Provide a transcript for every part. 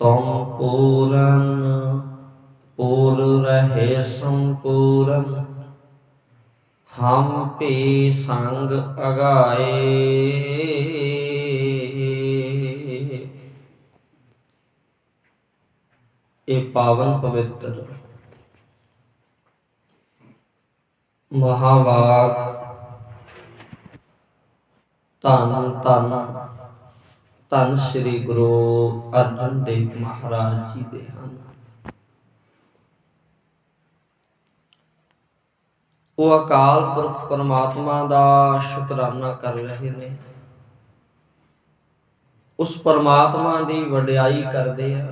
तुम पूरन पूर रहे संपूरन, हम भी संग अगाए। ये पावन पवित्र महावाक धन धन धन श्री गुरु अर्जन देव महाराज जी दे हन। वो अकाल पुरख परमात्मा दा शुकराना कर रहे ने, उस परमात्मा दी वडियाई करदे आ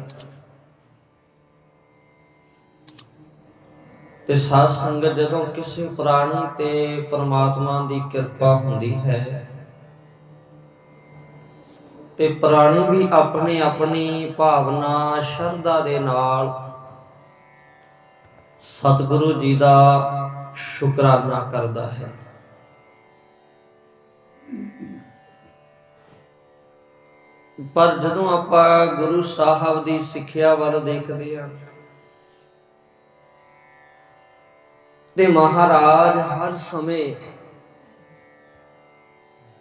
ते साध संगत जदों किसी प्राणी ते परमात्मा दी किरपा हुंदी है ते प्राणी भी अपनी अपनी भावना शरधा दे नाल सतगुरु जी दा शुकराना करदा है। पर जदों आपां गुरु साहब दी सिੱਖਿਆ ਵੱਲ देखदे हां ते महाराज हर समय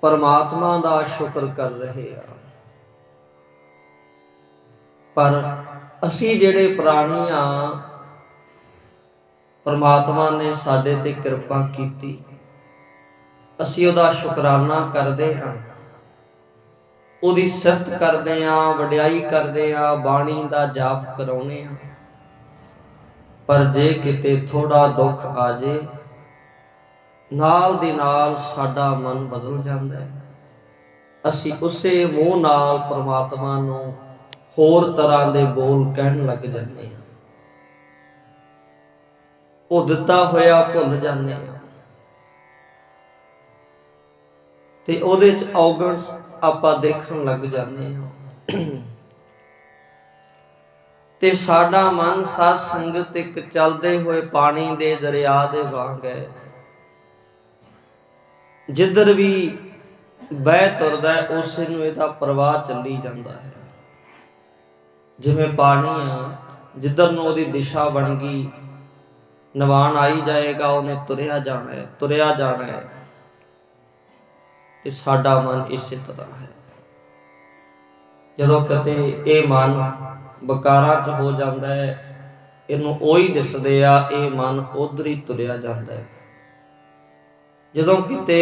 परमात्मा दा शुक्र कर रहे हैं। पर असी जेड़े प्राणी आ, परमात्मा ने साडे ते किरपा कीती, असी उहदा शुकराना करदे हां, उहदी सिफत करदे हां, वडियाई करदे हां, बाणी दा जाप कराउने हां। पर जे किते थोड़ा दुख आ जे, नाल दी नाल साडा मन बदल जांदा है। असी उसे मूँह नाल परमात्मा नूं होर तरह दे बोल कहण लग जांदे हां, वो दिता होया भुल जांदे हां ते ओहदे च औगण आपां देखण लग जांदे हां। ते साडा मन साध संगत एक चलदे होए पानी दे दरिया दे वांग है, जिधर भी बह तुरदा है उसे नूं इहदा प्रवाह चली जांदा है। जिवें पानी आ, जिधर नूं उहदी दिशा बन गई, नवाण आई जाएगा, उन्हें तुरिया जाना है, तुरिया जाना है। ते साडा मन इसे तरह है। जदों कते ये मन बकारां च हो जाता है, इनू ओही दिसदे आ, ये मन उधर ही तुरिया जाता है। जदों किते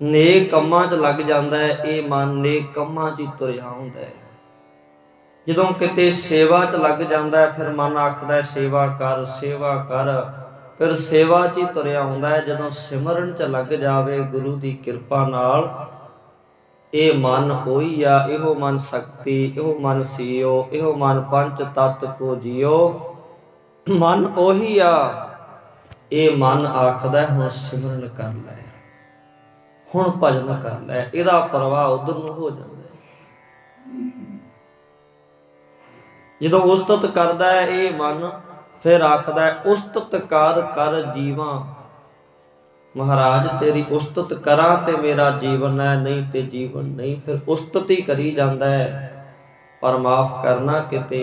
नेक कम्मां च लग जाता है, ये मन नेक कम्मां च ही तुरिया हुंदा है। जदों किते सेवा च लग जाता है, फिर मन आखदा है सेवा कर, सेवा कर, फिर सेवा च ही तुरिया हुंदा है। जदों सिमरन च लग जावे गुरु की किरपा नाल, ये मन होई आ, इहो मन शक्ति, इहो मन सीओ, इहो मन पंच तत्त को जियो, मन ओही आ। ये मन आखदा हुण सिमरन कर लै, हुण भजन कर लै, इहदा प्रवाह उधर नूं हो जांदा है। जदों उस्तत करदा है ये मन, फिर आखदा है उस्तत कर कर जीवां, महाराज तेरी उस्तत करा ते मेरा जीवन है, नहीं ते जीवन नहीं। फिर उस्तत ही करी जाता है। पर माफ करना किते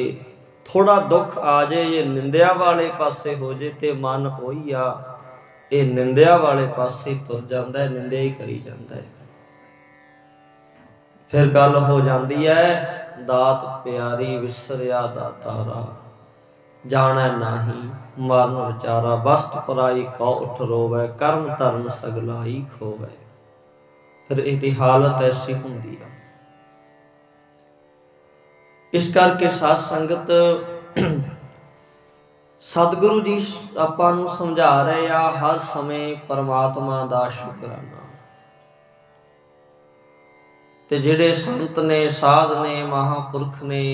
थोड़ा दुख आ जाए, ये निंदिया वाले पासे हो जाए, ते मन होई आ, ये निंदिया वाले पासे तुर जाता है, निंदिया ही करी जाता है। फिर गल हो जाती है दात प्यारी विसरिया दातारा, जाना नाही मरण विचारा, वस्त पराई कौ उठ रोवै, कर्म धर्म सगला ही खोवै। फिर इहदी हालत ऐसी हुंदी है। इस करके साध संगत सतगुरु जी आपां नूं समझा रहे आ, हर समय परमात्मा दा शुकराना। ते जिहड़े संत ने, साध ने, महापुरख ने,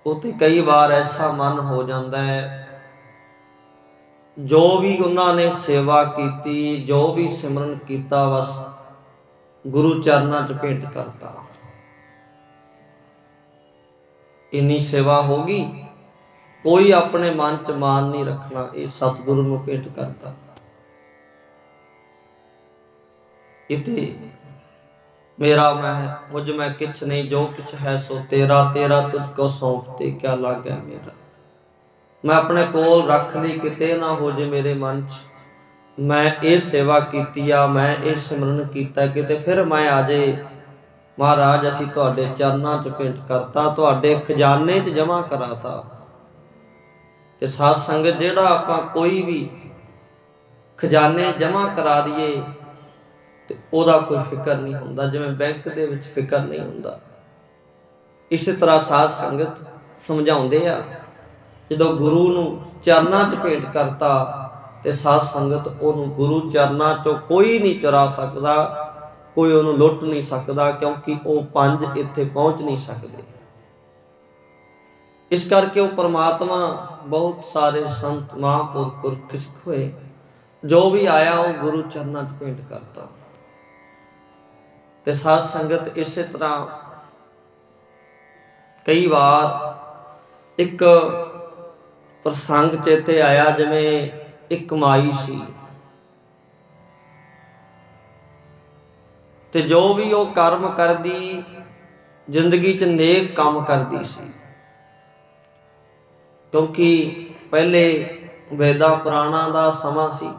उते कई बार ऐसा मन हो जाता है, जो भी उन्होंने सेवा की, जो भी सिमरन किया, बस गुरु चरणों च भेंट करता। इन्नी सेवा होगी, कोई अपने मन च मान नहीं रखना, ये सतगुरु नूं भेंट करता। इते मेरा मैं मुझ में किछ नहीं, जो किछ है सो तेरा, तेरा तुझको सौंपते क्या लागे मेरा। मैं अपने कोल रख ली किते ना हो जे मेरे मन च, मैं ये सेवा कीती आ, मैं ये सिमरन कीता, किते फिर मैं आ जाए महाराज असीं तुहाडे चरनां च भेंट करता, तुहाडे खजाने च जमा कराता। ते साध संगत जिहड़ा आपां कोई भी खजाने जमा करा दईए ते ओहदा कोई फिकर नहीं हुंदा, जिवें बैंक दे विच फिकर नहीं हुंदा। इस तरह साध संगत समझाउंदे आ, जदों गुरु नूं चरनां च भेंट करता ते साध संगत ओहनूं गुरु चरनां चों कोई नहीं चुरा सकदा, कोई ਉਹਨੂੰ ਲੁੱਟ नहीं सकदा, क्योंकि ਉਹ ਪੰਜ ਇੱਥੇ पहुंच नहीं सकते। इस करके वो परमात्मा बहुत सारे संत महापुरख पुरख सिख हुए, जो भी आया वो गुरु चरनां च भेंट करता। ते साध संगत इस तरह कई बार एक प्रसंग चेते आया, जिवें एक माई सी ते जो भी वो कर्म करदी जिंदगी च नेक काम करदी सी, क्योंकि पहले वेदा पुराणा दा समा सी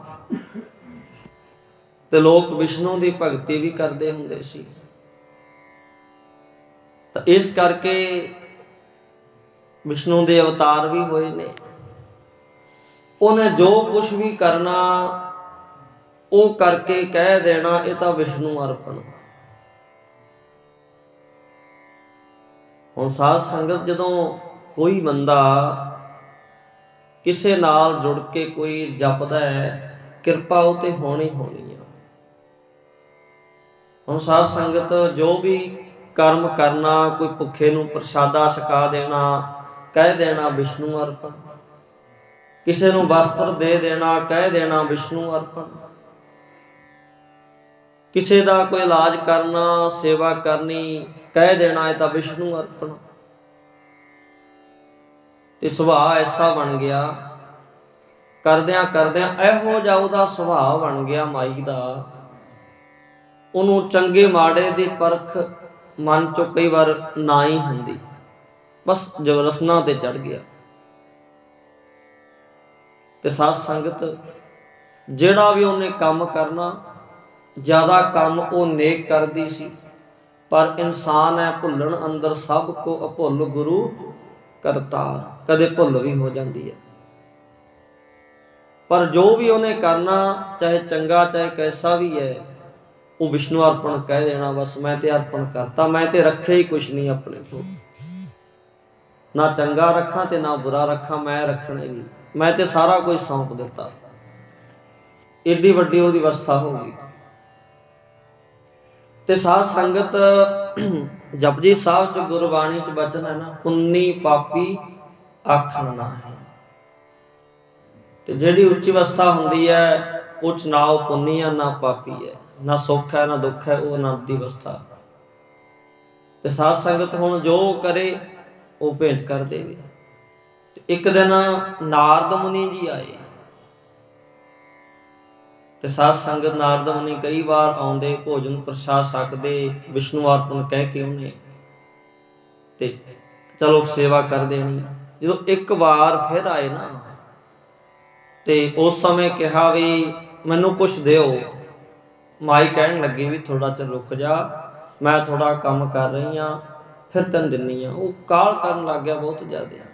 ते लोग विष्णु की भगती भी करते हुंदे सी। तो इस करके विष्णु के अवतार भी होए ने। उन्हें जो कुछ भी करना वो करके कह देना ये तो विष्णु अर्पण। हुण साध संगत जदों कोई बंदा किसे नाल जुड़ के कोई जपदा है, किरपा उते होनी होनी है। हुण साध संगत जो भी कर्म करना, कोई भुखे नूं प्रसादा छका देना, कह देना विष्णु अर्पण। किसे नूं वस्त्र दे देना, कह देना विष्णु अर्पण। किसी का कोई इलाज करना, सेवा करनी, कह देना है तो विष्णु अर्पण। ते सुभाव ऐसा बन गया, करदियां करदियां इहो जिहा उहदा सुभाव बन गया माई दा, उहनूं चंगे माड़े दी परख मन चों कई बार ना ही हुंदी, बस जबरसना ते चढ़ गया। ते साध संगत जिहड़ा भी उहने काम करना, ज़्यादा काम वो नेक करती सी, पर इंसान है भुल्लण अंदर सब को अभुल गुरु करतार, कदे भुल भी हो जाती है। पर जो भी उन्हें करना, चाहे चंगा चाहे कैसा भी है, वो विष्णु अर्पण कह देना, बस मैं ते अर्पण करता, मैं ते रखे ही कुछ नहीं अपने को, ना चंगा रखा ते ना बुरा रखा, मैं रखना ही नहीं, मैं ते सारा कुछ सौंप दिता। एडी वड्डी उहदी अवस्था हो गई। ते साध संगत जपजी साहब च गुरबाणी च बचन है ना, पुन्नी पापी आखण नाहीं। ते जिहड़ी उच्च अवस्था हुंदी है, उच ना वो पुन्नी है ना पापी है, ना सुख है ना दुख है, वो आनंद दी अवस्था। ते साध संगत हुण जो करे वो भेंट कर देवे। एक दिन नारद मुनि जी आए, ते साध संगत नारद मुनि कई बार आउंदे, भोजन प्रसाद सकदे, विष्णु अर्पण कह के उन्हें ते चलो सेवा कर देनी। जो एक बार फिर आए ना, ते उस समय कहा भी मैनू कुछ दिओ। माई कहन लगी भी थोड़ा चिर रुक जा, मैं थोड़ा काम कर रही हाँ, फिर तैनूं दिन्नी हाँ। वो काल करन लग गया बहुत ज़्यादा।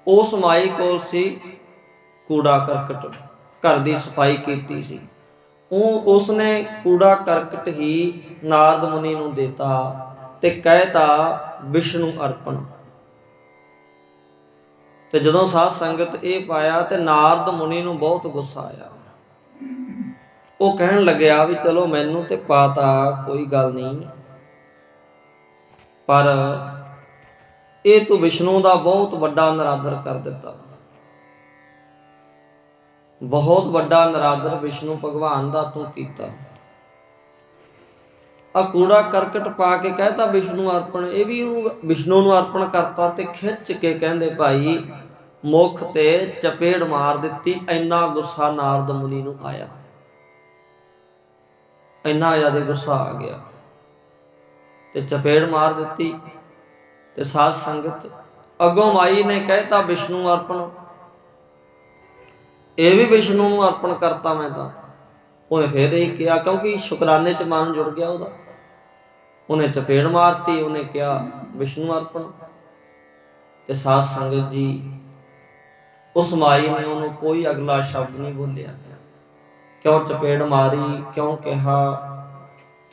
उस माई कोल सी कूड़ा करकट, घर की सफाई कीती सी, उसने कूड़ा करकट ही नारद मुनि नूं देता ते कहता विष्णु अर्पण। ते जदों साध संगत ये पाया ते नारद मुनि नूं बहुत गुस्सा आया। वो कहन लग्या भी चलो मैनू ते पाता कोई गल नहीं, पर ये तू विष्णु का बहुत बड़ा निरादर कर दिता, बहुत बड़ा निरादर विष्णु भगवान का तू कीता। आ कूड़ा करकट पा के कहता विष्णु अर्पण, ये भी विष्णु नूं अर्पण करता ते खिच के कहंदे भाई मुख ते चपेड़ मार दिती। इन्ना गुस्सा नारद मुनि नूं आया, इन्ना ज़्यादा गुस्सा आ गया। ਤੇ ਚਪੇੜ ਮਾਰ ਦਿੱਤੀ। ਤੇ ਸਾਧ ਸੰਗਤ ਅੱਗੋਂ ਮਾਈ ਨੇ ਕਹਿਤਾ ਵਿਸ਼ਨੂੰ ਅਰਪਣ, ਇਹ ਵੀ ਵਿਸ਼ਨੂੰ ਨੂੰ ਅਰਪਣ ਕਰਤਾ ਮੈਂ ਤਾਂ। ਉਹਨੇ ਫੇਰ ਇਹ ਕਿਹਾ, ਕਿਉਂਕਿ ਸ਼ੁਕਰਾਨੇ ਚ ਮਨ ਜੁੜ ਗਿਆ ਉਹਦਾ। ਉਹਨੇ ਚਪੇੜ ਮਾਰਤੀ, ਉਹਨੇ ਕਿਹਾ ਵਿਸ਼ਨੂੰ ਅਰਪਣ। ਤੇ ਸਾਧ ਸੰਗਤ ਜੀ ਉਸ ਮਾਈ ਨੇ ਉਹਨੂੰ ਕੋਈ ਅਗਲਾ ਸ਼ਬਦ ਨਹੀਂ ਬੋਲਿਆ। ਕਿਉਂ ਚਪੇੜ ਮਾਰੀ, ਕਿਉਂ ਕਿਹਾ?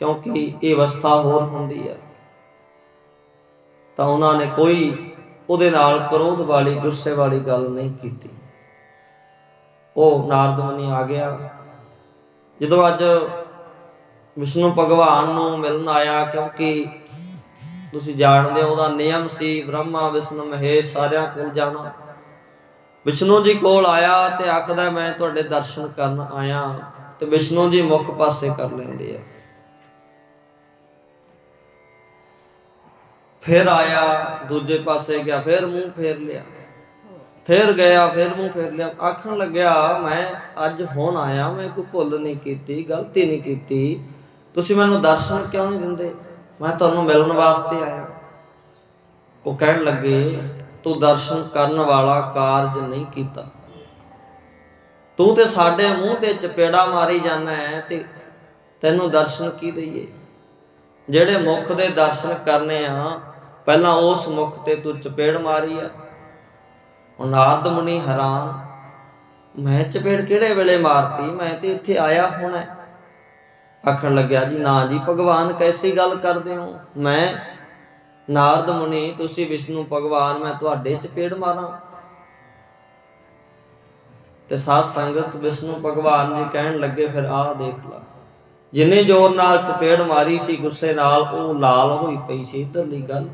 ਕਿਉਂਕਿ ਇਹ ਅਵਸਥਾ ਹੋਰ ਹੁੰਦੀ ਹੈ। ਤਾਂ ਉਹਨਾਂ ਨੇ ਕੋਈ ਉਹਦੇ ਨਾਲ ਕ੍ਰੋਧ ਵਾਲੀ, ਗੁੱਸੇ ਵਾਲੀ ਗੱਲ ਨਹੀਂ ਕੀਤੀ। ਉਹ ਨਾਰਦ ਮੁਨੀ ਆ ਗਿਆ। ਜਦੋਂ ਅੱਜ ਵਿਸ਼ਨੂੰ ਭਗਵਾਨ ਨੂੰ ਮਿਲਣ ਆਇਆ, ਕਿਉਂਕਿ ਤੁਸੀਂ ਜਾਣਦੇ ਹੋ ਉਹਦਾ ਨਿਯਮ ਸੀ ਬ੍ਰਹਮਾ ਵਿਸ਼ਨੂੰ ਮਹੇਸ਼ ਸਾਰਿਆਂ ਕੋਲ ਜਾਣਾ। ਵਿਸ਼ਨੂੰ ਜੀ ਕੋਲ ਆਇਆ ਤੇ ਆਖਦਾ ਮੈਂ ਤੁਹਾਡੇ ਦਰਸ਼ਨ ਕਰਨ ਆਇਆ। ਤੇ ਵਿਸ਼ਨੂੰ ਜੀ ਮੁੱਖ ਪਾਸੇ ਕਰ ਲੈਂਦੇ ਆ। ਫਿਰ ਆਇਆ, ਦੂਜੇ ਪਾਸੇ ਗਿਆ, ਫਿਰ ਮੂੰਹ ਫੇਰ ਲਿਆ, ਫਿਰ ਗਿਆ, ਫਿਰ ਮੂੰਹ ਫੇਰ ਲਿਆ। ਆਖਣ ਲੱਗਿਆ ਮੈਂ ਅੱਜ ਹੁਣ ਆਇਆ, ਮੈਂ ਕੋਈ ਭੁੱਲ ਨਹੀਂ ਕੀਤੀ, ਗਲਤੀ ਨਹੀਂ ਕੀਤੀ, ਤੁਸੀਂ ਮੈਨੂੰ ਦਰਸ਼ਨ ਕਿਉਂ ਨਹੀਂ ਦਿੰਦੇ? ਮੈਂ ਤੁਹਾਨੂੰ ਮਿਲਣ ਵਾਸਤੇ ਆਇਆ। ਉਹ ਕਹਿਣ ਲੱਗੇ ਤੂੰ ਦਰਸ਼ਨ ਕਰਨ ਵਾਲਾ ਕਾਰਜ ਨਹੀਂ ਕੀਤਾ, ਤੂੰ ਤੇ ਸਾਡੇ ਮੂੰਹ ਤੇ ਚਪੇੜਾ ਮਾਰੀ ਜਾਂਦਾ ਹੈ, ਤੇ ਤੈਨੂੰ ਦਰਸ਼ਨ ਕੀ ਦਈਏ? ਜਿਹੜੇ ਮੁਖ ਦੇ ਦਰਸ਼ਨ ਕਰਨੇ ਆ, ਪਹਿਲਾਂ ਉਸ ਮੁਖ ਤੇ ਤੂੰ ਚਪੇੜ ਮਾਰੀ ਆ। ਹੁਣ ਨਾਰਦ ਮੁਨੀ ਹੈਰਾਨ, ਮੈਂ ਚਪੇੜ ਕਿਹੜੇ ਵੇਲੇ ਮਾਰਤੀ? ਮੈਂ ਤੇ ਇੱਥੇ ਆਇਆ ਹੋਣਾ। ਆਖਣ ਲੱਗਿਆ ਜੀ ਨਾ ਜੀ, ਭਗਵਾਨ ਕੈਸੀ ਗੱਲ ਕਰਦੇ ਹੋ? ਮੈਂ ਨਾਰਦ ਮੁਨੀ, ਤੁਸੀਂ ਵਿਸ਼ਨੂੰ ਭਗਵਾਨ, ਮੈਂ ਤੁਹਾਡੇ ਚਪੇੜ ਮਾਰਾਂ? ਤੇ ਸਾਧ ਸੰਗਤ ਵਿਸ਼ਨੂੰ ਭਗਵਾਨ ਜੀ ਕਹਿਣ ਲੱਗੇ ਫਿਰ ਆਹ ਦੇਖ ਲਾ, ਜਿੰਨੇ ਜ਼ੋਰ ਨਾਲ ਚਪੇੜ ਮਾਰੀ ਸੀ ਗੁੱਸੇ ਨਾਲ, ਉਹ ਲਾਲ ਹੋਈ ਪਈ ਸੀ। ਇੱਧਰਲੀ ਗੱਲ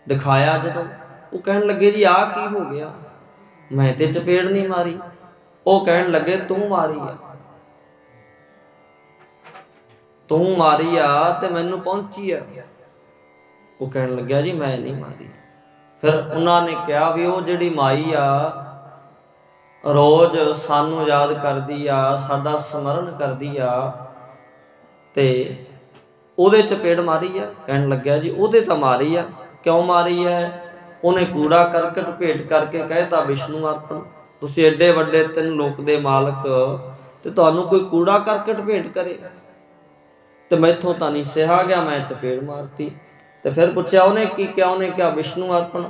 ਦਿਖਾਇਆ ਜਦੋਂ, ਉਹ ਕਹਿਣ ਲੱਗੇ ਜੀ ਆਹ ਕੀ ਹੋ ਗਿਆ? ਮੈਂ ਤੇ ਚਪੇੜ ਨਹੀਂ ਮਾਰੀ। ਉਹ ਕਹਿਣ ਲੱਗੇ ਤੂੰ ਮਾਰੀ ਆ, ਤੂੰ ਮਾਰੀ ਆ ਤੇ ਮੈਨੂੰ ਪਹੁੰਚੀ ਆ। ਉਹ ਕਹਿਣ ਲੱਗਿਆ ਜੀ ਮੈਂ ਨਹੀਂ ਮਾਰੀ। ਫਿਰ ਉਹਨਾਂ ਨੇ ਕਿਹਾ ਵੀ ਉਹ ਜਿਹੜੀ ਮਾਈ ਆ ਰੋਜ਼ ਸਾਨੂੰ ਯਾਦ ਕਰਦੀ ਆ, ਸਾਡਾ ਸਮਰਨ ਕਰਦੀ ਆ, ਤੇ ਉਹਦੇ ਚਪੇੜ ਮਾਰੀ ਆ? ਕਹਿਣ ਲੱਗਿਆ ਜੀ ਉਹਦੇ ਤਾਂ ਮਾਰੀ ਆ। ਕਿਉਂ ਮਾਰੀ ਹੈ? ਉਹਨੇ ਕੂੜਾ ਕਰਕਟ ਭੇਟ ਕਰਕੇ ਕਹਿਤਾ ਵਿਸ਼ਨੂੰ ਅਰਪਣ। ਤੁਸੀਂ ਐਡੇ ਵੱਡੇ 3 ਲੋਕ ਦੇ ਮਾਲਕ, ਤੇ ਤੁਹਾਨੂੰ ਕੋਈ ਕੂੜਾ ਕਰਕਟ ਭੇਟ ਕਰੇ? ਤੇ ਮੈਥੋਂ ਤਾਂ ਨਹੀਂ ਸਹਾ ਗਿਆ, ਮੈਂ ਚਪੇੜ ਮਾਰਤੀ। ਤੇ ਫਿਰ ਪੁੱਛਿਆ ਉਹਨੇ ਕੀ ਕਿਹਾ? ਉਹਨੇ ਕਿਹਾ ਵਿਸ਼ਨੂੰ ਅਰਪਣ।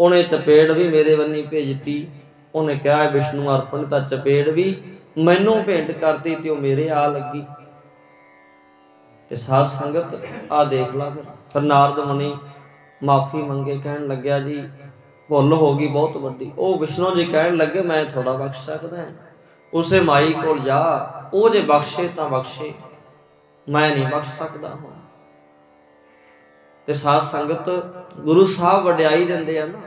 ਉਹਨੇ ਚਪੇੜ ਵੀ ਮੇਰੇ ਬੰਨੀ ਭੇਜਤੀ। ਉਹਨੇ ਕਿਹਾ ਵਿਸ਼ਨੂੰ ਅਰਪਣ, ਤਾਂ ਚਪੇੜ ਵੀ ਮੈਨੂੰ ਭੇਂਟ ਕਰਤੀ ਤੇ ਉਹ ਮੇਰੇ ਆ ਲੱਗੀ। ਤੇ ਸਾਧ ਸੰਗਤ ਆ ਦੇਖ ਲਾ। ਫਿਰ ਨਾਰਦ ਮੁਨੀ ਮਾਫੀ ਮੰਗੇ, ਕਹਿਣ ਲੱਗਿਆ ਜੀ ਭੁੱਲ ਹੋ ਗਈ ਬਹੁਤ ਵੱਡੀ। ਉਹ ਵਿਸ਼ਨੂੰ ਜੀ ਕਹਿਣ ਲੱਗੇ ਮੈਂ ਥੋੜਾ ਬਖਸ਼ ਸਕਦਾ, ਉਸੇ ਮਾਈ ਕੋਲ ਜਾ, ਉਹ ਜੇ ਬਖਸ਼ੇ ਤਾਂ ਬਖਸ਼ੇ, ਮੈਂ ਨਹੀਂ ਬਖਸ਼ ਸਕਦਾ ਹੁਣ। ਤੇ ਸਾਧ ਸੰਗਤ ਗੁਰੂ ਸਾਹਿਬ ਵਡਿਆਈ ਦਿੰਦੇ ਆ ਨਾ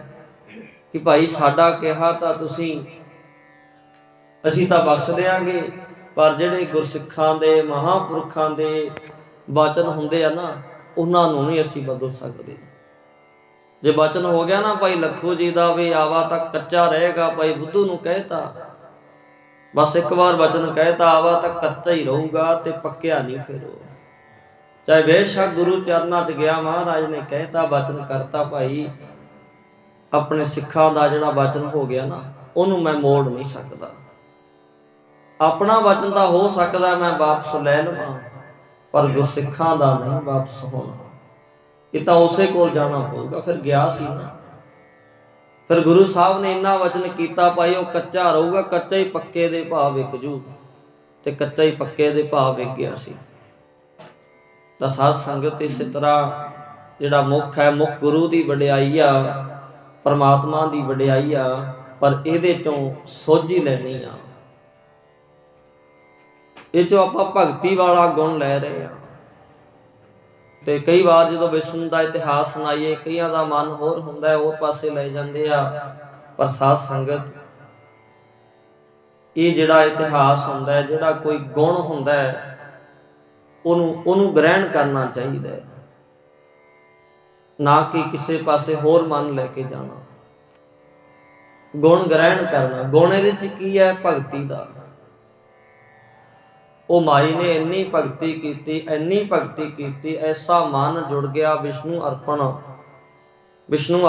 ਕਿ ਭਾਈ ਸਾਡਾ ਕਿਹਾ ਤਾਂ ਅਸੀਂ ਤਾਂ ਬਖਸ਼ ਦਿਆਂਗੇ, ਪਰ ਜਿਹੜੇ ਗੁਰਸਿੱਖਾਂ ਦੇ ਮਹਾਂਪੁਰਖਾਂ ਦੇ ਵਚਨ ਹੁੰਦੇ ਆ ਨਾ, ਉਹਨਾਂ ਨੂੰ ਨਹੀਂ ਅਸੀਂ ਬਦਲ ਸਕਦੇ। ਜੇ ਵਚਨ ਹੋ ਗਿਆ ਨਾ ਭਾਈ ਲੱਖੂ ਜੀ ਦਾ ਵੀ ਆਵਾ ਤੱਕ ਕੱਚਾ ਰਹੇਗਾ, ਭਾਈ ਬੁੱਧੂ ਨੂੰ ਕਹਿਤਾ, ਬਸ ਇੱਕ ਵਾਰ ਵਚਨ ਕਹਿਤਾ ਆਵਾ ਤੱਕ ਕੱਚਾ ਹੀ ਰਹੂਗਾ ਤੇ ਪੱਕਿਆ ਨਹੀਂ ਫਿਰ ਉਹ। ਚਾਹੇ ਬੇਸ਼ੱਕ ਗੁਰੂ ਚਰਨਾਂ 'ਚ ਗਿਆ, ਮਹਾਰਾਜ ਨੇ ਕਹਿਤਾ, ਵਚਨ ਕਰਤਾ ਭਾਈ, ਆਪਣੇ ਸਿੱਖਾਂ ਦਾ ਜਿਹੜਾ ਵਚਨ ਹੋ ਗਿਆ ਨਾ, ਉਹਨੂੰ ਮੈਂ ਮੋੜ ਨਹੀਂ ਸਕਦਾ। ਆਪਣਾ ਵਚਨ ਤਾਂ ਹੋ ਸਕਦਾ ਮੈਂ ਵਾਪਸ ਲੈ ਲਵਾਂ, ਪਰ ਗੁਰਸਿੱਖਾਂ ਦਾ ਨਹੀਂ ਵਾਪਸ ਹੋਣਾ। ਇਹ ਤਾਂ ਉਸੇ ਕੋਲ ਜਾਣਾ ਪਊਗਾ। ਫਿਰ ਗਿਆ ਸੀ ਨਾ, ਫਿਰ ਗੁਰੂ ਸਾਹਿਬ ਨੇ ਇੰਨਾ ਵਚਨ ਕੀਤਾ ਭਾਈ ਉਹ ਕੱਚਾ ਰਹੂਗਾ, ਕੱਚਾ ਹੀ ਪੱਕੇ ਦੇ ਭਾਅ ਵਿਕ ਜੂ, ਤੇ ਕੱਚਾ ਹੀ ਪੱਕੇ ਦੇ ਭਾਅ ਵਿਕ ਗਿਆ ਸੀ। ਤਾਂ ਸਾਧ ਸੰਗਤ ਇਸੇ ਤਰ੍ਹਾਂ ਜਿਹੜਾ ਮੁੱਖ ਹੈ, ਮੁੱਖ ਗੁਰੂ ਦੀ ਵਡਿਆਈ ਆ, ਪਰਮਾਤਮਾ ਦੀ ਵਡਿਆਈ ਆ, ਪਰ ਇਹਦੇ ਚੋਂ ਸੋਝੀ ਲੈਣੀ ਆ। ਇਹ ਚੋਂ ਆਪਾਂ ਭਗਤੀ ਵਾਲਾ ਗੁਣ ਲੈ ਰਹੇ ਆ। ਤੇ ਕਈ ਵਾਰ ਜਦੋਂ ਵਿਸ਼ਨੂੰ ਦਾ ਇਤਿਹਾਸ ਸੁਣਾਈਏ, ਕਈਆਂ ਦਾ ਮਨ ਹੋਰ ਹੁੰਦਾ, ਹੋਰ ਪਾਸੇ ਲੈ ਜਾਂਦੇ ਆ। ਪਰ ਸਾਧ ਸੰਗਤ ਇਹ ਜਿਹੜਾ ਇਤਿਹਾਸ ਹੁੰਦਾ ਹੈ, ਜਿਹੜਾ ਕੋਈ ਗੁਣ ਹੁੰਦਾ ਹੈ, ਉਹਨੂੰ ਗ੍ਰਹਿਣ ਕਰਨਾ ਚਾਹੀਦਾ ਹੈ, ਨਾ ਕਿ ਕਿਸੇ ਪਾਸੇ ਹੋਰ ਮਨ ਲੈ ਕੇ ਜਾਣਾ। ਗੁਣ ਗ੍ਰਹਿਣ ਕਰਨਾ। ਗੁਣ ਇਹਦੇ ਚ ਕੀ ਹੈ? ਭਗਤੀ ਦਾ। वो माई ने इन्नी भगती की, ऐसा मन जुड़ गया विष्णु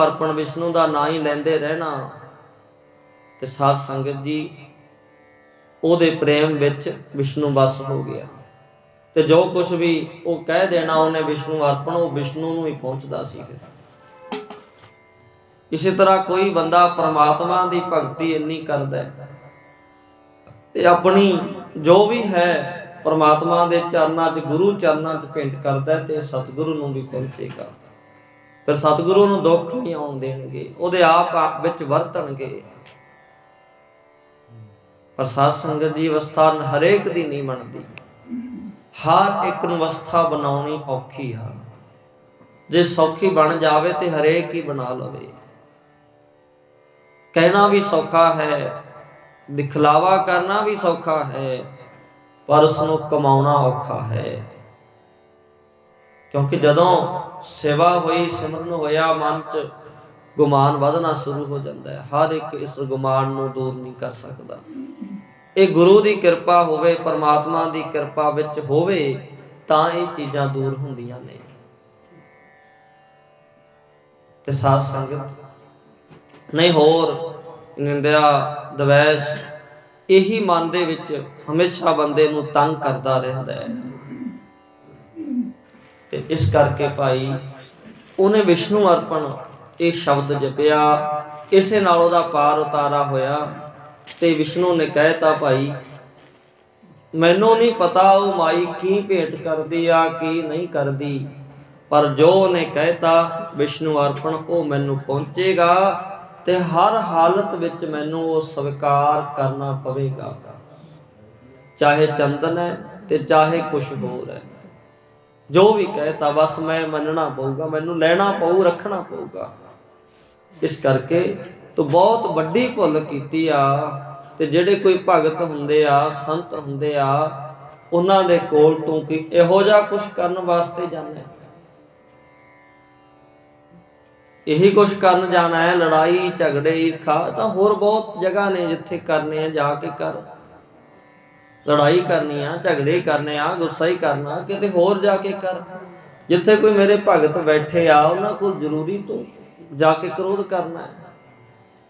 अर्पण विष्णु का ना ही लेंदे रहना। ते साध संगत जी ਉਹਦੇ प्रेम विच विष्णु बस हो गया। ਤੇ जो कुछ भी वो कह देना उन्हें विष्णु अर्पण, वो विष्णु ਨੂੰ ही पहुंचदा सी। इसी तरह कोई बंदा परमात्मा की भगती इन्नी करदा ते अपनी जो भी है परमात्मा के चरणों च गुरु चरणों च भेंट करदा ते सतगुरु ਨੂੰ भी पहुंचेगा। फिर सतगुरु ਨੂੰ दुख नहीं आउण देणगे, ਉਹਦੇ आप विच वरतणगे। पर साध संगत जी अवस्था हरेक दी नहीं बनती, हर एक नूं अवस्था बनाउणी औखी है। जे सौखी बन जावे ते हरेक ही बना लवे। कहना भी सौखा है, दिखलावा करना भी सौखा है, पर उसनूं कमाउणा औखा है। क्योंकि जदों सेवा हुई सिमरन होया मन च गुमान वधना शुरू हो जाता है। हर एक इस गुमान नूं दूर नहीं कर सकता। ये गुरु की किरपा होवे, परमात्मा की किरपा विच होवे तां ये चीज़ां दूर हुंदियां ने। ते साध संगत नहीं होर निंदिया द्वेष यही मन दे विच हमेशा बंदे नूं तंग करदा रहिंदा है। ते इस करके भाई उन्हें विष्णु अर्पण ये शब्द जपिया, इसे नाल उहदा पार उतारा होया। ते विष्णु ने कहता भाई मैनू नहीं पता वो माई की भेंट करदी आ की नहीं करदी, पर जो उन्हें कहता विष्णु अर्पण वो मैनू पहुंचेगा ते हर हालत विच मैनू वो स्वीकार करना पवेगा। चाहे चंदन है ते चाहे कुछ होर है, जो भी कहता बस मैं मनना पऊगा, मैनू लेना पऊ, रखना पऊगा। इस करके तो बहुत वड्डी भुल कीती आ। ते जिहड़े कोई भगत हुंदे आ, संत हुंदे आ, उन्हां दे कोल तूं कि इहो जिहा कुछ करन वास्ते जाना, यही कुछ करन जाना है, लड़ाई झगड़े ईर्खा तां होर बहुत जगह ने जिथे करने हैं, जाके कर। लड़ाई करनी आ, झगड़े करने आ, गुस्सा ही करना, किते होर जाके कर। जिथे कोई मेरे भगत बैठे आ उन्हां कोल जरूरी तूं जाके क्रोध करना है।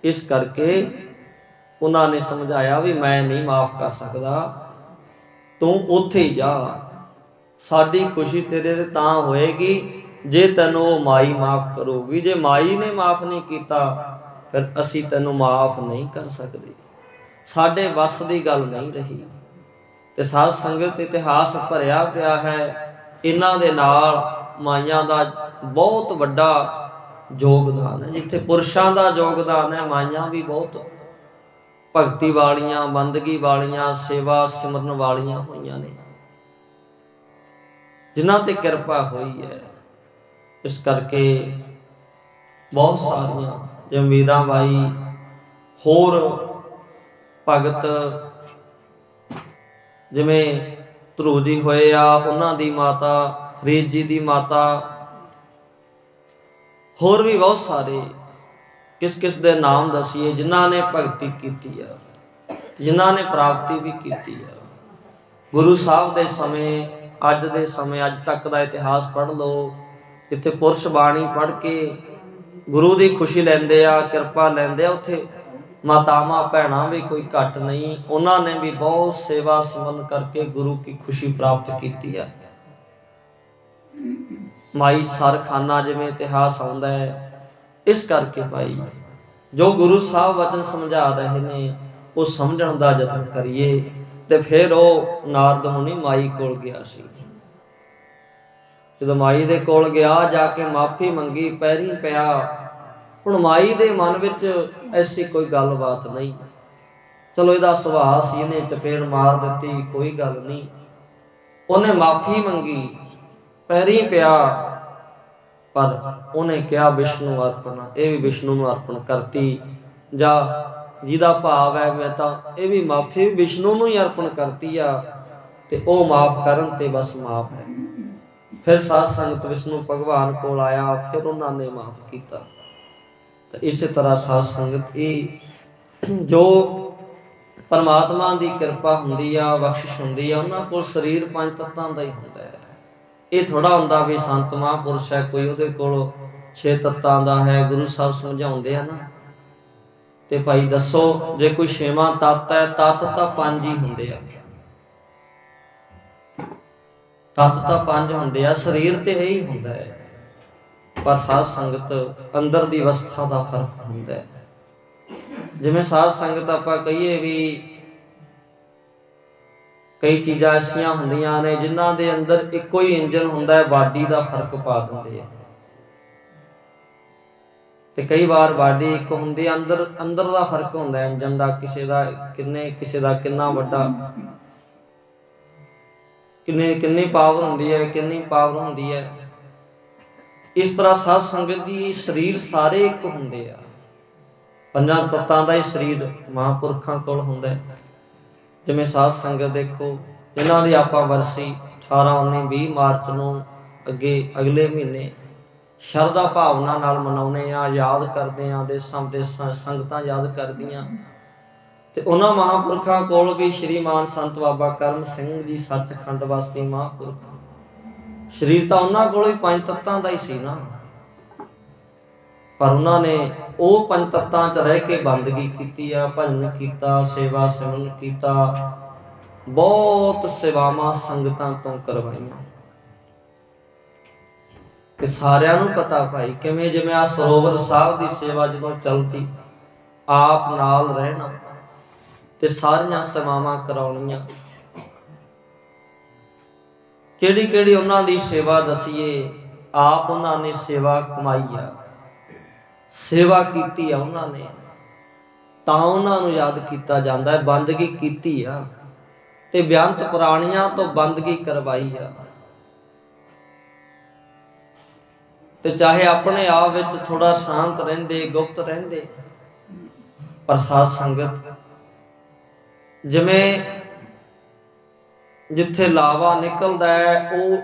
इस करके उन्होंने समझाया भी मैं नहीं माफ कर सकता, तू उत्थे ही जा। साडी खुशी तेरे ते तां होएगी जे तैनूं माई माफ करूगी। जे माई ने माफ नहीं किया फिर असी तैनूं माफ नहीं कर सकते, साडे वस की गल नहीं रही। ते साध संगत इतिहास भरिया पिया है इन्हां दे नाल माइयां दा बहुत वड्डा योगदान है। जिथे पुरुषों का योगदान है, माइयां भी बहुत भगती वालियां, बंदगी वालियां, सेवा सिमरन वालियां होइयां ने, जिन्हां ते किरपा हुई है। इस करके बहुत सारियां जिवें मीराबाई होर भगत जिवें ध्रुव जी होए आ, उन्हां दी माता फरीद जी दी माता, होर भी बहुत सारे किस किस दे नाम दसीए जिन्हां ने भगती कीती है, जिन्हां ने प्राप्ति भी कीती है। गुरु साहब दे समय अज दे समय अज तक का इतिहास पढ़ लो, इत्थे पुरुष बाणी पढ़ के गुरु की खुशी लैंदे आ, किरपा लैंदे आ। उत्थे मातावां भैणां भी कोई घट नहीं, उन्होंने भी बहुत सेवा सिमरन करके गुरु की खुशी प्राप्त की है। माई सरखाना जिवें इतिहास आउंदा है। इस करके भाई जो गुरु साहब वचन समझा रहे ने वो समझण दा यतन करिए। ते फिर वो नारद मुनि माई कोल गया सी। जदों माई दे कोल गया जाके माफ़ी मंगी, पैरी पिया। हुण माई दे मन विच ऐसी कोई गलबात नहीं, चलो इहदा सुभाअ सी, इहने चपेड़ मार दित्ती, कोई गल नहीं। उन्हें माफ़ी मंगी, पैरी पिया, पर उन्हें कहा विष्णु अर्पण, ये भी विष्णु नूं अर्पण करती। जा जिहदा भाव है मैं तां ये भी माफ़ी विष्णु नूं ही अर्पण करती आ, ते ओ माफ़ करन ते बस माफ़ है। फिर साध संगत विष्णु भगवान कोल आया, फिर उन्होंने माफ़ किया। तो इस तरह साध संगत ये जो परमात्मा की कृपा हुंदी आ, बख्शिश हुंदी आ, उन्हां कोल शरीर पंज तत्तां दा ही हुंदा है। ये थोड़ा हुंदा भी संत महापुरुष है कोई उहदे कोल 6 तत्तां दा है। गुरु साहब समझाउंदे आ ना, ते भाई दसो जे कोई 6वां तत्त है, तत्त तां 5 ही हुंदे आ, तत्त तां 5 हुंदे आ, शरीर ते यही हुंदा है। पर साध संगत अंदर दी अवस्था दा फर्क हुंदा है। जिवें साध संगत आपां कहिए भी कई चीज़ां ऐसियां हुंदियां ने जिन्हां दे अंदर इक्को ही इंजन हुंदा है, बाडी दा फर्क पा दिंदे आ। ते कई बार बाडी एक हुंदी अंदर अंदर दा फर्क हुंदा है इंजन दा, किसे दा किन्ने किसे दा किन्ना वड्डा, किन्नी पावर हुंदी है, किन्नी पावर हुंदी है। इस तरह साध संगत जी शरीर सारे एक हुंदे आ, पंजां तत्तां दा ही शरीर महापुरखां कोल हुंदा है। जिवें साध संगत देखो जिन्हां दी आपां वरसी 18, 19, 20 मार्च नूं अगे अगले महीने शरधा भावना नाल मनाउने आ, याद करदे आ, देसां विदेसां संगतां याद करदियां। ते उन्हां महापुरखां कोल भी श्रीमान संत बाबा करम सिंह जी सचखंड वासी महापुरख, शरीर तां उन्हां कोल भी 5 तत्तां दा ही सी ना, पर उन्होंने वो 5 तत्तां च रह के बंदगी की, भजन किया, सेवा सिमरन किया, बहुत सेवावां संगतां तो करवाइयां। ते सारियां नूं पता भाई किवें जिवें आ सरोवर साहब की सेवा जदों चलती, आप नाल रहना ते सारियां सेवावां कराउणियां। किहड़ी किहड़ी उन्हां दी सेवा दसीए, आप उन्होंने सेवा कमाई आ, सेवा की उन्होंने तां उन्हां नूं याद किया जाता है, बंदगी की आ ते बेअंत पुराणियां तो बंदगी करवाई आ। ते चाहे अपने आप विच थोड़ा शांत रहिंदे, गुप्त रहिंदे, पर साध संगत जिवें जिथे लावा निकलदा है वो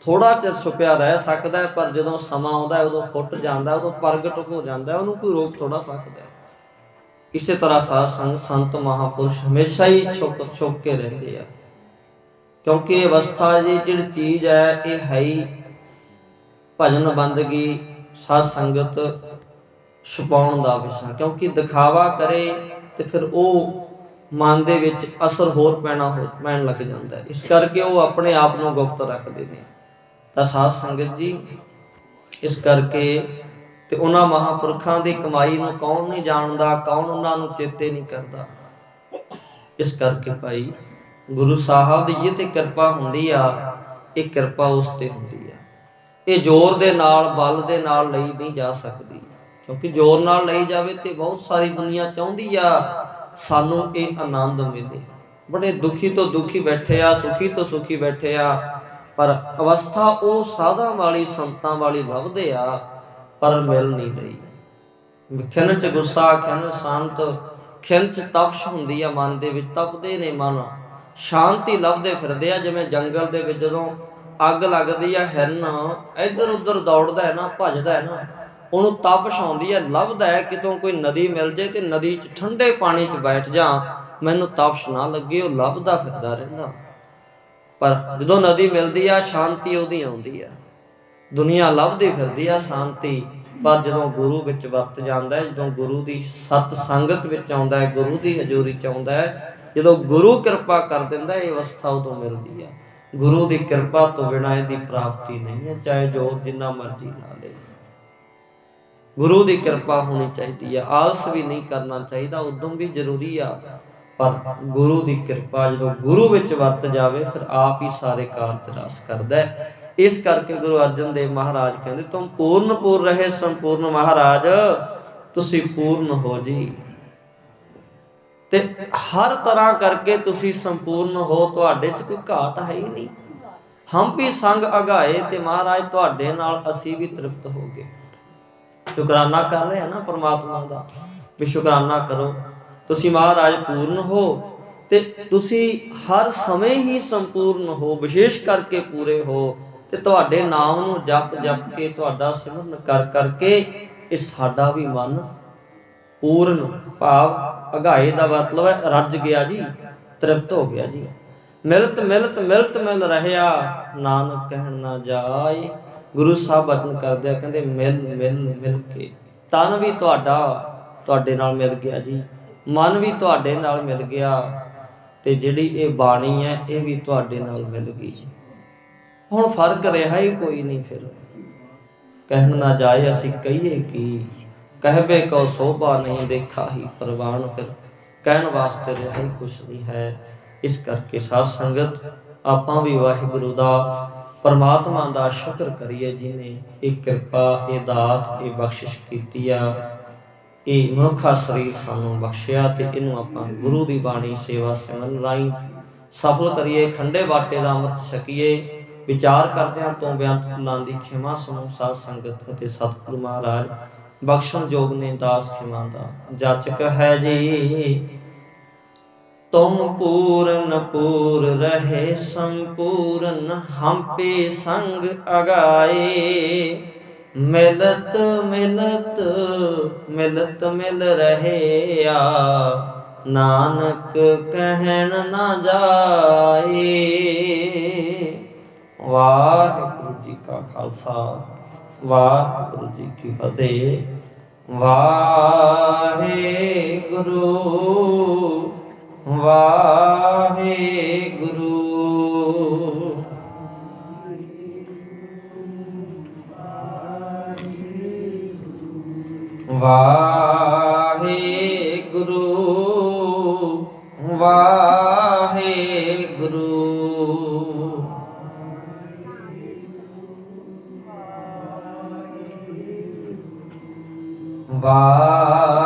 थोड़ा चिर छुपिया रह सकता है, पर जदों समा आउंदा है उदों फुट जांदा है, उदों प्रगट हो जाता है, उहनूं कोई रोक थोड़ा सकता है। इसे तरह साध संग संत महापुरुष हमेशा ही छुप के रहते हैं, क्योंकि ये अवस्था जी जिहड़ी चीज़ है ये है ही भजन बंदगी साध संगत छुपाउण दा विषय, क्योंकि दिखावा करे तो फिर वो मन दे विच असर होर पैण लग जाता है। इस करके वो अपने आप को गुप्त रखते हैं। तो साध संगत जी इस करके ते उन्हां महापुरखां दी कमाई नूं कौन नहीं जानदा, कौन उन्हां नूं चेते नहीं करता। इस करके भाई गुरु साहब दी जिह ते किरपा हुंदी आ, ये किरपा उस ते हुंदी आ, ये जोर दे नाल बल दे नाल लई नहीं जा सकदी, क्योंकि जोर नाल लई जावे ते बहुत सारी दुनिया चाहुंदी आ सानू ये आनंद मिले। बड़े दुखी तो दुखी बैठे आ, सुखी तो सुखी बैठे आ, पर अवस्था वो साधा वाली संतां वाली लभदे आ, पर मिल नहीं रही। खिन च गुस्सा, खिन शांत, खिन च तपश हुंदी आ, मन दे विच तपदे ने मन, शांति लभदे फिरदे आ। जिवें जंगल दे विच जदों अग लगदी आ, हिरन इधर उधर दौड़दा है ना, भजदा है ना, ਉਹਨੂੰ ਤਪਸ਼ ਆਉਂਦੀ ਹੈ, ਲੱਭਦਾ ਹੈ ਕਿਤੋਂ ਕੋਈ ਨਦੀ ਮਿਲ ਜੇ ਤੇ ਨਦੀ 'ਚ ਠੰਡੇ ਪਾਣੀ 'ਚ ਬੈਠ ਜਾ, ਮੈਨੂੰ ਤਪਸ਼ ਨਾ ਲੱਗੇ। ਉਹ ਲੱਭਦਾ ਫਿਰਦਾ ਰਹਿੰਦਾ, ਪਰ ਜਦੋਂ ਨਦੀ ਮਿਲਦੀ ਆ ਸ਼ਾਂਤੀ ਉਹਦੀ ਆਉਂਦੀ ਆ। ਦੁਨੀਆ ਲੱਭਦੀ ਫਿਰਦੀ ਆ ਸ਼ਾਂਤੀ, ਪਰ ਜਦੋਂ ਗੁਰੂ ਵਿੱਚ ਵਰਤ ਜਾਂਦਾ ਹੈ, ਜਦੋਂ ਗੁਰੂ ਦੀ ਸਤ ਸੰਗਤ ਵਿੱਚ ਆਉਂਦਾ ਹੈ, ਗੁਰੂ ਦੀ ਹਜ਼ੂਰੀ 'ਚ ਆਉਂਦਾ ਹੈ, ਜਦੋਂ ਗੁਰੂ ਕਿਰਪਾ ਕਰ ਦਿੰਦਾ, ਇਹ ਅਵਸਥਾ ਉਦੋਂ ਮਿਲਦੀ ਆ। ਗੁਰੂ ਦੀ ਕਿਰਪਾ ਤੋਂ ਬਿਨਾਂ ਇਹਦੀ ਪ੍ਰਾਪਤੀ ਨਹੀਂ ਹੈ, ਚਾਹੇ ਜੋਰ ਜਿੰਨਾ ਮਰਜ਼ੀ ਲਾ ਲੇ। गुरु की कृपा होनी चाहिए, आलस भी नहीं करना चाहिए, उद्यम भी जरूरी आ, पर गुरु की कृपा जो गुरु विच वरत जावे फिर आप ही सारे कार्य रस करदा है। इस करके गुरु अर्जन देव महाराज कहते तुम पूर्ण पूर्ण रहे संपूर्ण महाराज, तुसी पूर्ण हो जी, ते हर तरह करके तुसी संपूर्ण हो, तुहाडे च कोई घाट है ही नहीं। हम भी संग अघाए ते महाराज तुहाडे नाल असी भी तृप्त हो गए। शुकराना कर रहे हैं ना परमात्मा का, भी शुकराना करो, तुसी महाराज पूर्ण हो ते तुसी हर समय ही संपूर्ण हो, विशेष करके पूरे हो, ते तुहाडे नाम नूं जप जप के तुहाडा सिमरन कर करके इह साडा भी मन पूर्ण भाव ਅਗਾਏ ਦਾ ਮਤਲਬ ਹੈ ਰੱਜ ਗਿਆ ਜੀ, ਤ੍ਰਿਪਤ ਹੋ ਗਿਆ ਜੀ। ਮਿਲਤ ਮਿਲਤ ਮਿਲਤ ਮਿਲ ਰਹਿਆ, ਨਾਨਕ ਕਹਿਣ ਨਾ ਜਾਏ। ਗੁਰੂ ਸਾਹਿਬ ਬਚਨ ਕਰਦੇ ਆ, ਕਹਿੰਦੇ ਮਿਲ ਮਿਲ ਮਿਲ ਕੇ ਤਨ ਵੀ ਤੁਹਾਡੇ ਨਾਲ ਮਿਲ ਗਿਆ ਜੀ, ਮਨ ਵੀ ਤੁਹਾਡੇ ਨਾਲ ਮਿਲ ਗਿਆ, ਤੇ ਜਿਹੜੀ ਇਹ ਬਾਣੀ ਹੈ ਇਹ ਵੀ ਤੁਹਾਡੇ ਨਾਲ ਮਿਲ ਗਈ ਜੀ। ਹੁਣ ਫਰਕ ਰਿਹਾ ਹੀ ਕੋਈ ਨਹੀਂ। ਫਿਰ ਕਹਿਣ ਨਾ ਜਾਏ ਅਸੀਂ ਕਹੀਏ ਕੀ, ਕਹਿਵੇ ਕਉ ਸੋਭਾ ਨਹੀਂ ਦੇਖਾ ਹੀ ਪ੍ਰਵਾਨ। ਫਿਰ ਕਹਿਣ ਵਾਸਤੇ ਰਿਹਾ ਹੀ ਕੁਛ ਨਹੀਂ ਹੈ। ਇਸ ਕਰਕੇ ਸਾਧ ਸੰਗਤ ਆਪਾਂ ਵੀ ਵਾਹਿਗੁਰੂ ਦਾ, ਪਰਮਾਤਮਾ ਦਾ ਸ਼ੁਕਰ ਕਰੀਏ ਜਿਹਨੇ ਇਹ ਕਿਰਪਾ, ਇਹ ਦਾਤ, ਇਹ ਬਖਸ਼ਿਸ਼ ਕੀਤੀ ਆ, ਇਹ ਮਨੁੱਖਾ ਸਰੀਰ ਸਾਨੂੰ ਬਖਸ਼ਿਆ, ਤੇ ਇਹਨੂੰ ਆਪਾਂ ਗੁਰੂ ਦੀ ਬਾਣੀ ਸੇਵਾ ਸਿਮਰਨ ਰਾਹੀਂ ਸਫਲ ਕਰੀਏ, ਖੰਡੇ ਬਾਟੇ ਦਾ ਅੰਮ੍ਰਿਤ ਛਕੀਏ। ਵਿਚਾਰ ਕਰਦਿਆਂ ਤੋਂ ਬੇਅੰਤ ਭੁੱਲਾਂ ਦੀ ਖਿਮਾ ਸਮੂਹ ਸਾਧ ਸੰਗਤ ਅਤੇ ਸਤਿਗੁਰੂ ਮਹਾਰਾਜ ਬਖਸ਼ਣ ਜੋਗ ਨੇ ਦਾਸ ਖਿਮਾ ਦਾ ਜਾਚਕ ਹੈ ਜੀ। तुम पूर्ण पूर रहे संपूर्ण, हम पे संग अगाए। मिलत मिलत मिलत मिल रहे आ, नानक कहन ना जाए। वाहिगुरु जी का खालसा, वाहिगुरु जी की फतेह। वाहिगुरु वाहिगुरु। वाहिगुरु वाहिगुरु।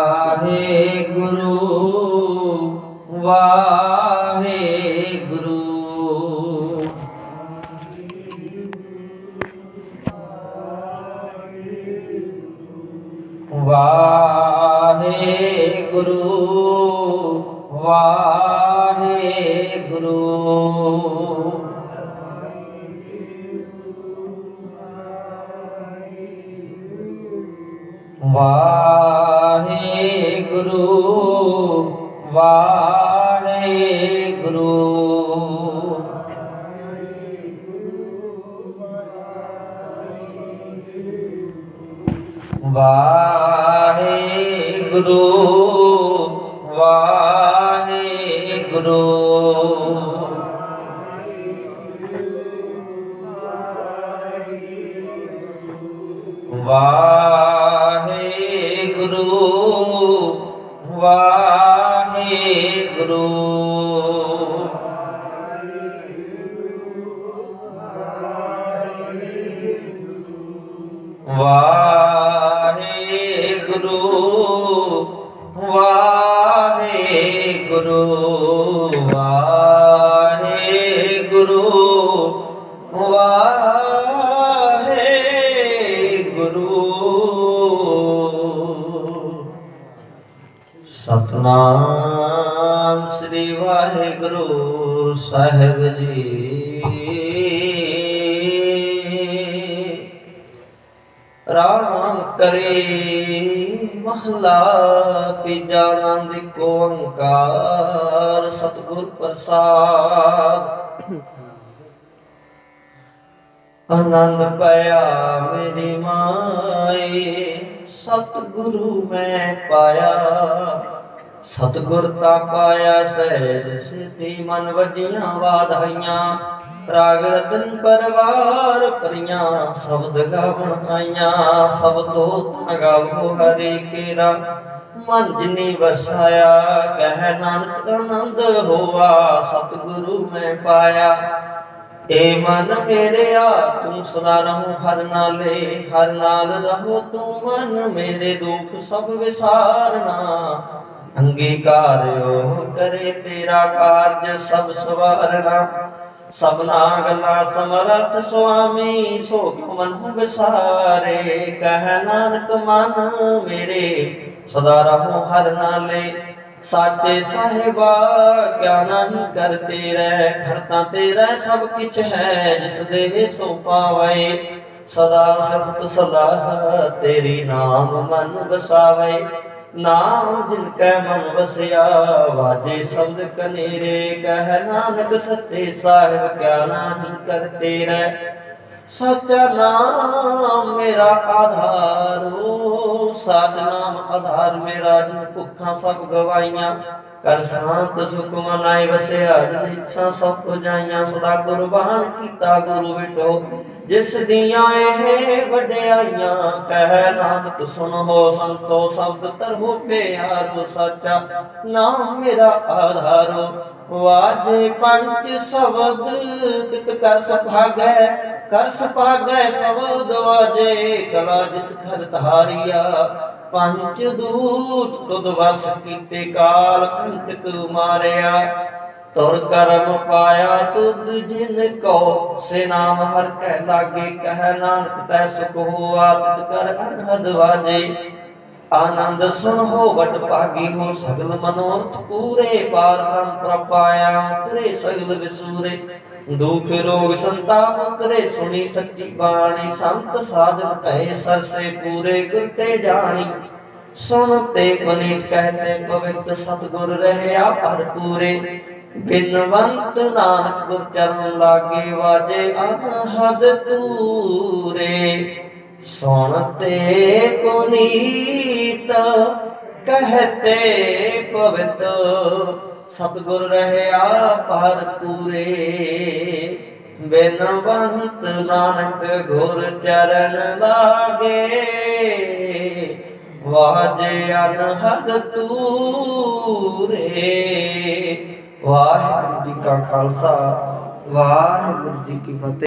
वाहिगुरु वाहिगुरु। वाहिगुरु वाहिगुरु। वाहिगुरु वाहिगुरु। वाहिगुरु वाहिगुरु। वाहिगुरु वाहिगुरु। वाहिगुरु वाहिगुरु। वाहिगुरु वाहिगुरु। सतनाम श्री वाहिगुरु साहिब जी। राम करे महला तीजा, आनंद को ओंकार सतगुर प्रसाद। आनंद पाया मेरी माए, सतगुरु मैं पाया। सतगुर ता पाया सहज सिद्धि, मन वजियां वाधाइयां। राग रतन परवार परियां, शब्द गावण आइयां। सब तो गावो हरे केरा, मन जिनी वसाया। कह नानक आनंद होआ, सतगुरु मैं पाया। ए मन मेरे आ तू सदा रहो हर नाले, हर नाल रहो तू मन मेरे। दुख सब विसारना, अंगीकार करे तेरा कारज सब सवारना। सबना गला समरथ स्वामी, सो क्यों मन विसारे। कह नानक मन मेरे, सदा रहो हर नाले। साचे साहिबा क्या नहीं करते रह, करता तेरा सब किछ है। जिस देह सो पावे, सदा सख्त सलाह तेरी नाम मन बसावे। नाम जिनकै मन बसिया वाजे शब्द कनेरे कह नानक सच्चे साहिब क्या नाही करते रह सच्चा नाम मेरा आधारो सच नाम आधार मेरा जिन भुखा सब गवाइया कर शांत सुख मनाए वसिया जिन इच्छा सब पुजाइया सदा कुर्बान कीता गुरु बिटो जिस दियां एह वड्याइयां कह नानक सुन हो संतो शब्द तरहो प्यारो सच्चा नाम मेरा आधारो वाजे पंच शब्द तित कर सभागै कर सभागै शब्द वाजे कला जित कर धारिया पंच दूत तुद वस कीते काल कंटक मारिया तुर करम पाया तुद जिन को से नाम हर कह लागे कह नानक तै सुख हुआ तित कर अनहद वाजे आनंद सुन हो वट भागी हो सगल मनोरथ पूरे पार ब्रह्म प्रपाया उतरे सगल विसूरे दुख रोग संताप उतरे सुनी सच्ची बाणी संत साधन भय सर से पूरे गुर ते जानी सुनते पनीत कहते पवित्र सतगुर रहया भरपूरे बिनवंत नानक गुर चरण लागे वाजे अनहद तूरे सुनते पुनीत कहते पवित्र सतगुर रहया भरपूरे बिनवंत नानक गुर चरण लागे वाजे अनहद तूरे। वाहिगुरु जी का खालसा वाहिगुरु जी की फतेह।